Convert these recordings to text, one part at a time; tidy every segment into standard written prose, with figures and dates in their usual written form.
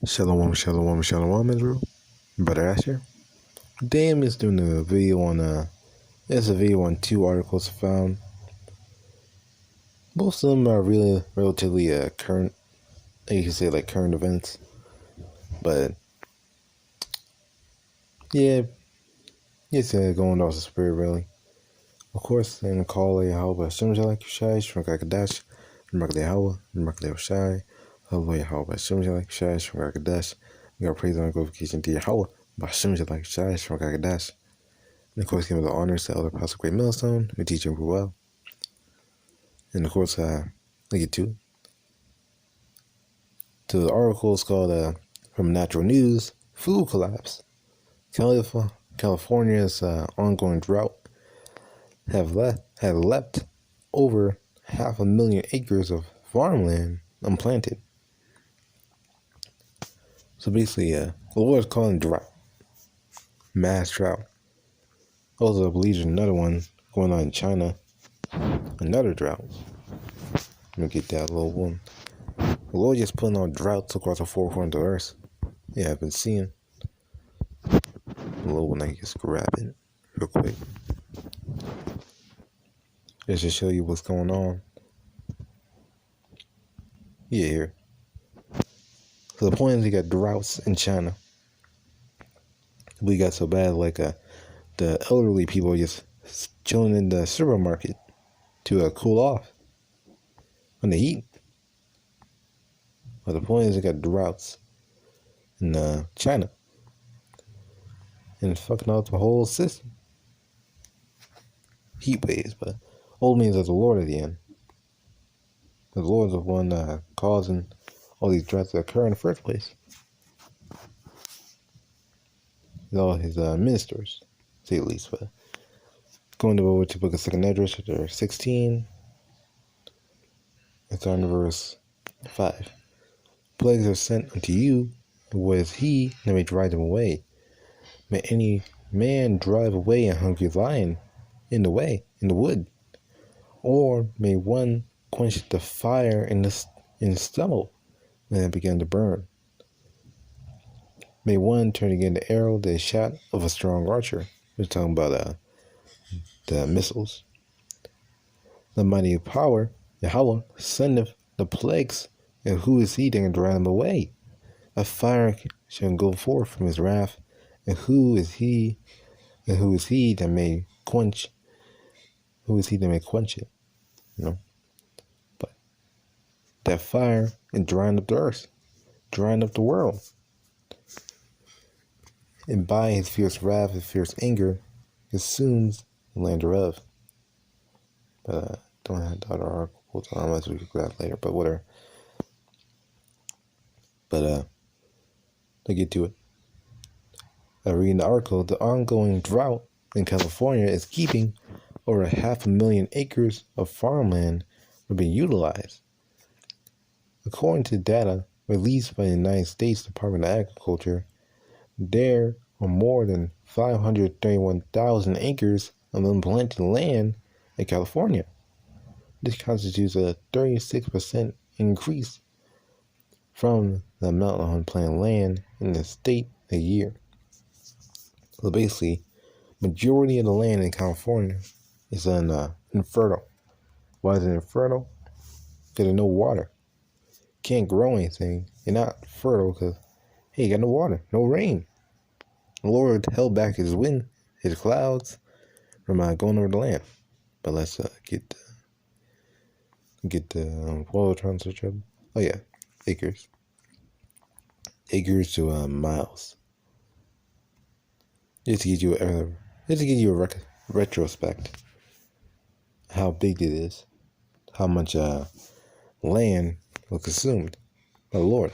Shalom, shalom, shalom, Israel. Brother Asher. Today I'm just doing a video on it's a video on two articles found. Most of them are really relatively current. You can say like current events, but yeah, it's going off the spirit really. Of course, in the call Yahawah, Rawchaa Qadash, Yahawah, Rawchaa Qadash. We got praise and glorification to Yahawah, bahasham Rawchaa Qadash. And of course, give the honors to Elder Apostle Great Millstone, we teach him well. And of course, I get to the article is called From Natural News, Food Collapse. California's ongoing drought had left over 500,000 acres of farmland unplanted. So basically, the Lord is calling drought, mass drought. Also, I believe there's another one going on in China, another drought. Let me get that little one. The Lord just putting on droughts across the four corners of the earth. Yeah, I've been seeing. The little one, I can just grab it real quick. Just to show you what's going on. Yeah, here. So the point is, we got droughts in China. We got so bad, like the elderly people just chilling in the supermarket to cool off from the heat. But the point is, we got droughts in China, and it's fucking out the whole system. Heat waves, but all means there's a Lord at the end. The Lord's the one causing all these droughts to occur in the first place. With all his ministers, to say the least. But going over to book of 2nd Esdras, chapter 16, it's on verse 5. Plagues are sent unto you, and what is he that may drive them away? May any man drive away a hungry lion in the wood? Or may one quench the fire in the stubble when it began to burn? May one turn again the arrow, the shot of a strong archer. We're talking about the missiles. The mighty power, Yahawah, sendeth the plagues, and who is he that can drive them away? A fire shall go forth from his wrath, and who is he that may quench? Who is he that may quench it? You know? But that fire is drying up the earth, drying up the world. And by his fierce wrath, his fierce anger, consumes the land thereof. But don't have the other articles on unless we can grab later, but whatever. But to get to it. Reading the article, the ongoing drought in California is keeping over 500,000 acres of farmland from being utilized. According to data released by the United States Department of Agriculture, there are more than 531,000 acres of unplanted land in California. This constitutes a 36% increase from the amount of unplanted land in the state a year. So basically, majority of the land in California is infertile. Why is it infertile? Because there's no water. Can't grow anything. You're not fertile because, hey, you got no water, no rain. The Lord held back his wind, his clouds, from going over the land. But let's get the what was I trying to search up? Oh yeah, acres to miles. Just to give you a retrospect, how big it is, how much land was consumed by the Lord.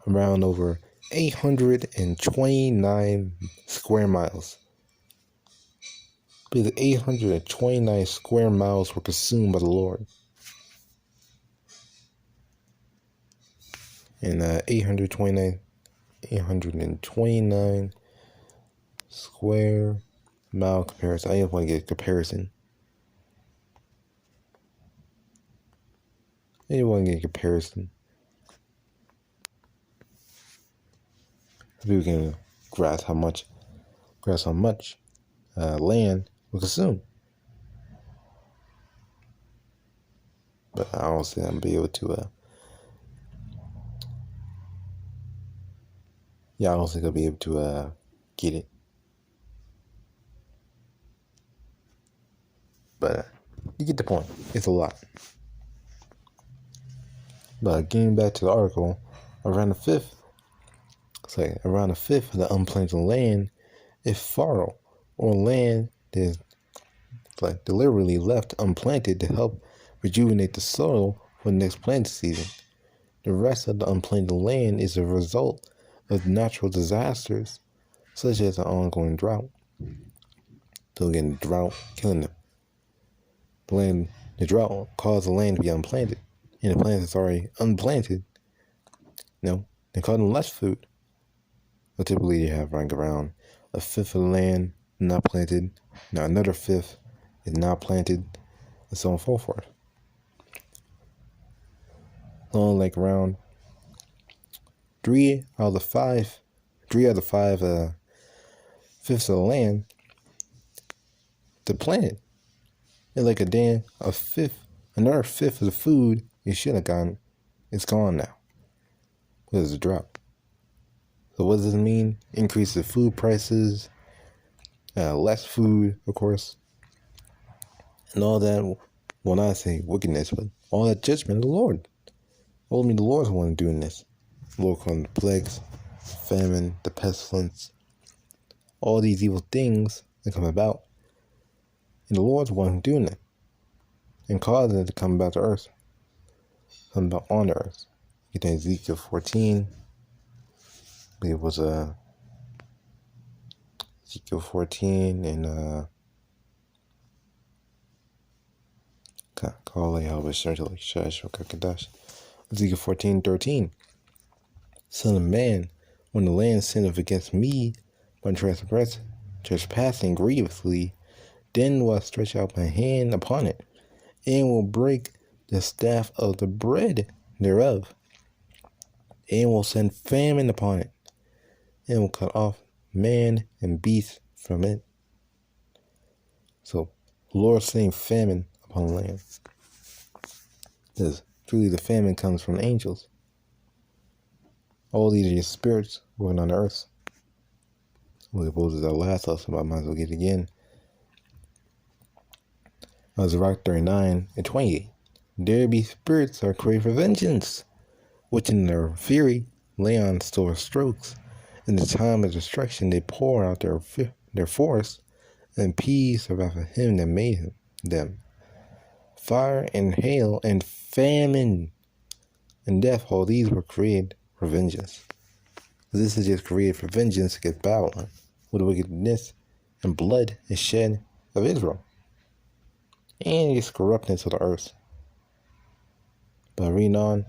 Around over 829 square miles. Because 829 square miles were consumed by the Lord. And 829 square mile comparison. I just want to get a comparison. And you want to get a comparison. People can grasp how much land we consume. But I don't think I'm be able to. I don't think I'll be able to get it. But you get the point. It's a lot. But getting back to the article, around a fifth of the unplanted land is fallow, or land that is deliberately left unplanted to help rejuvenate the soil for the next planting season. The rest of the unplanted land is a result of natural disasters, such as an ongoing drought. So again, the drought killing the land. The drought caused the land to be unplanted, and the plants that's already unplanted, they call them less food. But typically, you have around a fifth of the land not planted. Now another fifth is not planted, and so on and so forth. Only around 3 out of the 5 fifths of the land to plant. It's like another fifth of the food you should have gotten, it's gone now. Because of the drought. So what does this mean? Increase the food prices, less food, of course, and all that. Well, not say wickedness, but all that judgment of the Lord. Ultimately, the Lord's the one doing this. The Lord calling the plagues, famine, the pestilence, all these evil things that come about. And the Lord's the one doing it and causing it to come about to earth, come about on the earth. You get Ezekiel 14. It was Ezekiel 14 and call Yahawashi Rawchaa Qadash. Ezekiel 14:13. Son of man, when the land sinneth against me by trespassing grievously, then will I stretch out my hand upon it, and will break the staff of the bread thereof, and will send famine upon it, and will cut off man and beast from it. So, the Lord sending famine upon the land. Because truly the famine comes from angels. All these are just spirits working on the earth. Well, suppose it's our last lesson, but I might as well get it again. Zechariah 39:28. There be spirits are crave for vengeance, which in their fury lay on sore strokes. In the time of destruction they pour out their force, and peace about him that made them. Fire and hail and famine and death, all these were created for vengeance. This is just created for vengeance against Babylon, with the wickedness and blood is shed of Israel, and its corruptness of the earth. But reading on,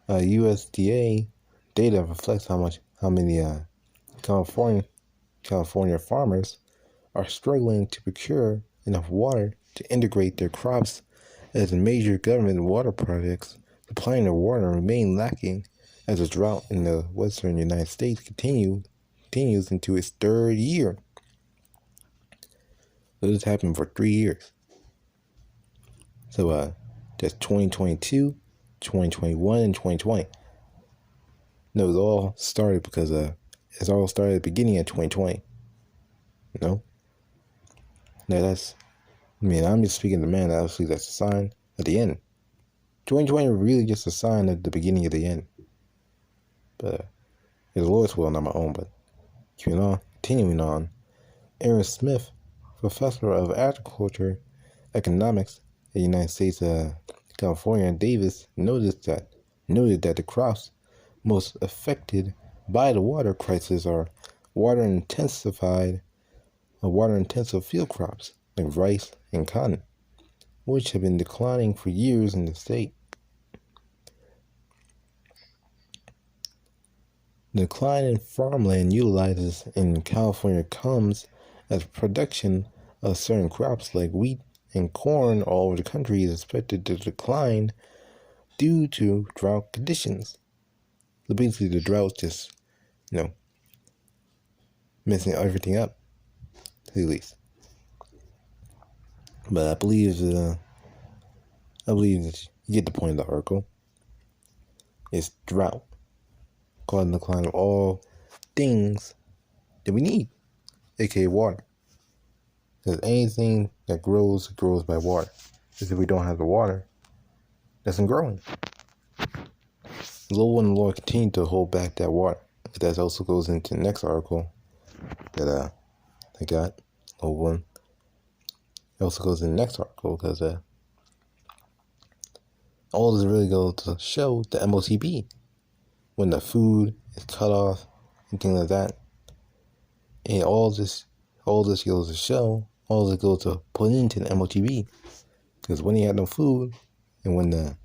USDA data reflects how many California farmers are struggling to procure enough water to integrate their crops, as major government water projects supplying their water remain lacking as a drought in the western United States continues into its third year. So this happened for 3 years. So that's 2022, 2021, and 2020. No, it all started because it's all started at the beginning of 2020. Now I'm just speaking to man. Obviously, that's a sign at the end. 2020 was really just a sign at the beginning of the end. But it's the Lord's will, not my own. But continuing on, Aaron Smith, professor of agriculture economics at the United States, California, Davis, noted that the crops most affected by the water crisis are water-intensive field crops like rice and cotton, which have been declining for years in the state. The decline in farmland utilized in California comes as production of certain crops like wheat and corn all over the country is expected to decline due to drought conditions. So basically, the drought's just, messing everything up, to the least. But I believe that you get the point of the article. It's drought causing the decline of all things that we need, aka water. Because anything that grows by water. Because if we don't have the water, that's not growing. The Lord continue to hold back that water. That also goes into the next article that I got. It also goes in the next article because all this really goes to show the MOTB when the food is cut off and things like that. And all this goes to show, all this goes to put into the MOTB. Because when you have no food and when the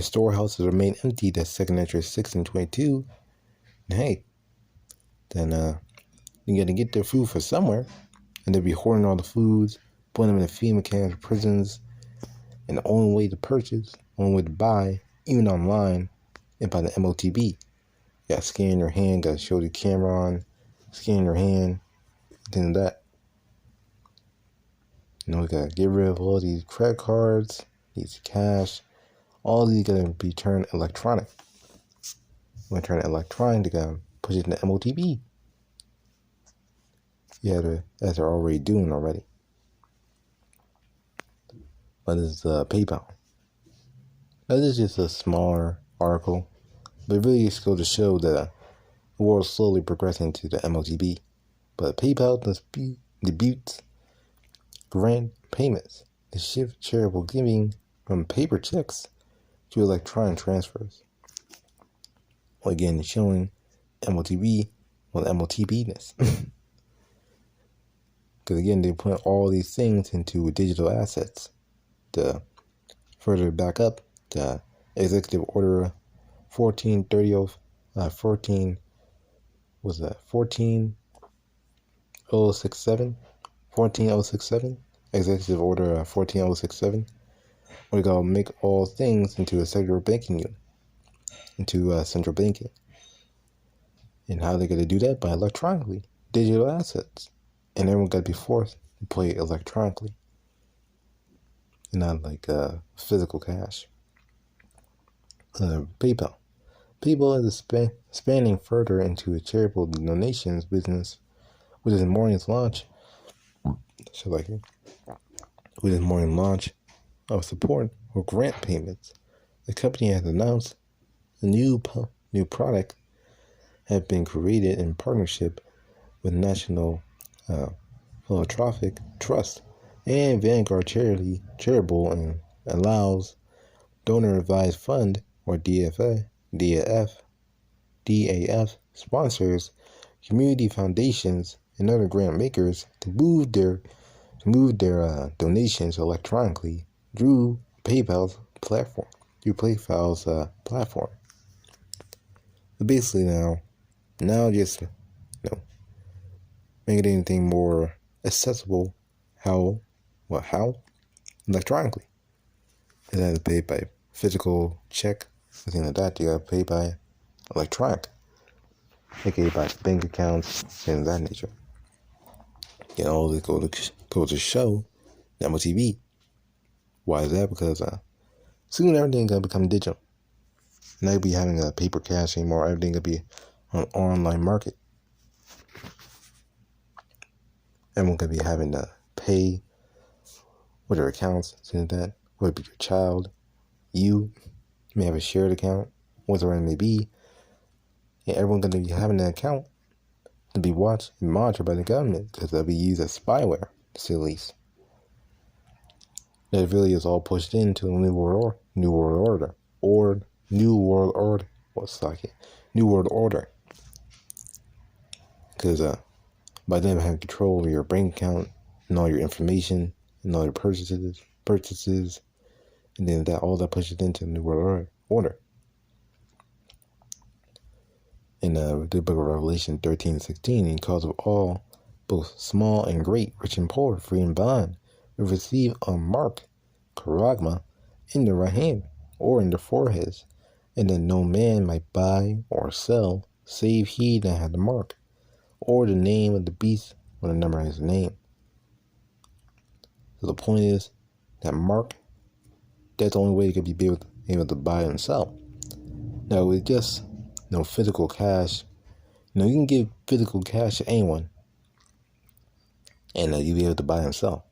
storehouses remain empty, that's 2nd Ezra 6 and 22, then you got to get their food from somewhere. And they'll be hoarding all the foods, putting them in the FEMA camps, prisons. And the only way to purchase, only way to buy, even online, is by the MOTB. You got to scan your hand, got to show the camera on, scan your hand, things like that. You got to get rid of all these credit cards, these cash. All these got to be turned electronic. When turn it electronic, they got to push it in the MOTB. Yeah, as they're already doing already. But it's PayPal. Now, this is just a smaller article, but it really just goes to show that the world is slowly progressing to the MOTB. But PayPal debutes grant payments to shift charitable giving from paper checks to electronic transfers. Again, showing MOTB on MOTB-ness. Because again, they put all these things into digital assets. To further back up, the Executive Order 14067, Executive Order 14067, where they gotta make all things into a central banking unit, into central banking. And how they gonna do that? By electronically, digital assets. And everyone gotta be forced to play electronically. Not like physical cash. PayPal. PayPal is expanding further into a charitable donations business, with its morning's launch. With its morning launch of support for grant payments, the company has announced a new product has been created in partnership with National Philanthropic Trust and Vanguard Charitable, and allows Donor Advised Fund, or DAF sponsors, community foundations, and other grant makers to move their donations electronically through PayPal's platform. So basically now just make it anything more accessible. How? Electronically. You have to pay by physical check, something like that. You gotta pay by electronic, aka by bank accounts, things of that nature. All this go to show that MOTB. Why is that? Because soon everything's gonna become digital. Not gonna be having a paper cash anymore. Everything gonna be on an online market. Everyone gonna be having to pay with their accounts, things like that. Whether it be your child, you may have a shared account, whatever it may be. And everyone's gonna be having an account to be watched and monitored by the government, because they'll be used as spyware, to say the least. That really is all pushed into the New World Order. Because by them having control over your bank account and all your information and all your purchases, and then all that pushes into the New World Order. In the book of Revelation 13:16, he calls of all, both small and great, rich and poor, free and bond, will receive a mark, charagma, in their right hand, or in their foreheads, and that no man might buy or sell, save he that had the mark, or the name of the beast, or the number of his name. So the point is, that mark, that's the only way you could be able to buy and sell. Now, with just physical cash, you can give physical cash to anyone, and you'll be able to buy and sell.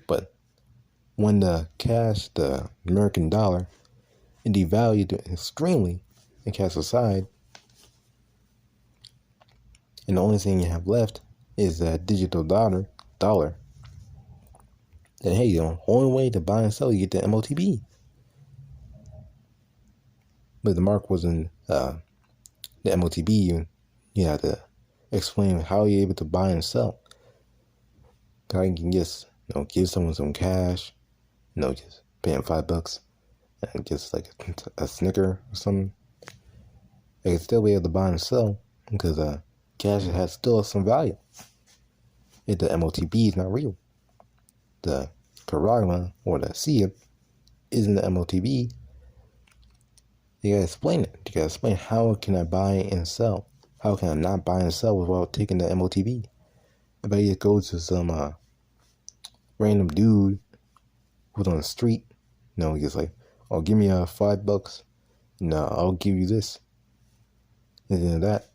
But when the cash, the American dollar, is devalued extremely and cast aside, and the only thing you have left is that digital dollar, then hey, the only way to buy and sell, you get the MOTB. But the mark wasn't the MOTB. You have to explain how you're able to buy and sell. How you can just give someone some cash, just pay them $5 and just like a Snicker or something. They can still be able to buy and sell because cash has still some value. If the MOTB is not real, the Karagma or the SIP isn't the MOTB. You gotta explain it. You gotta explain how can I buy and sell? How can I not buy and sell without taking the MOTB? If I just go to some random dude who's on the street, he's like, oh, give me $5. No, I'll give you this. And then that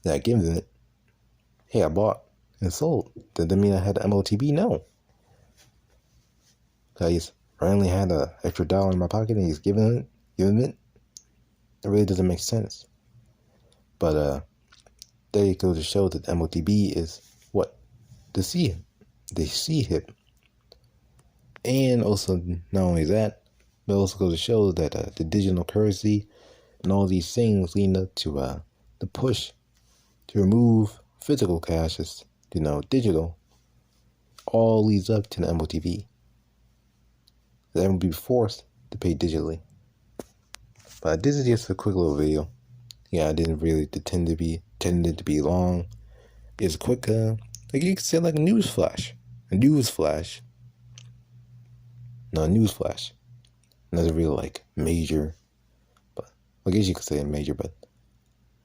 I give it, hey, I bought and sold. Does that mean I had the MOTB? No. I just randomly had an extra dollar in my pocket and he's giving it. It really doesn't make sense. But there you go to show that the MOTB is what? The C-HIP. And also, not only that, but also goes to show that the digital currency and all these things leading up to the push to remove physical cash as digital, all leads up to the MOTB. They will be forced to pay digitally. But this is just a quick little video. I didn't really intend it to be long. It's quick, like you could say like a news flash. No, a news flash. Nothing really like major, but I guess you could say major, but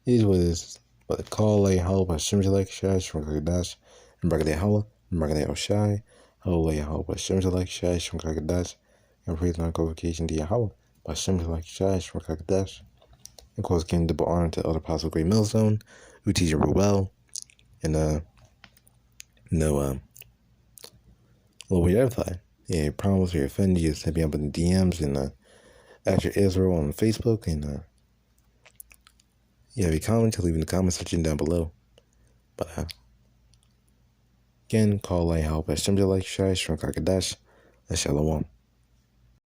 it is what it is. But call Yahawah, bahasham Rawchaa Qadash, and Yahawah, Rawchaa Qadash, and praise my glorification to Yahawah, bahasham Rawchaa Qadash. And of course, giving double honor to Elder Apostle Great Millstone, who teaches Ruel, and Lord, we edify. Yeah, promise or offend you, just hit me up in the DMs and Asher Israel on Facebook, and if you comment, leave in the comment section down below. But again, call Yahawah, bahasham Rawchaa Qadash, and Shalom.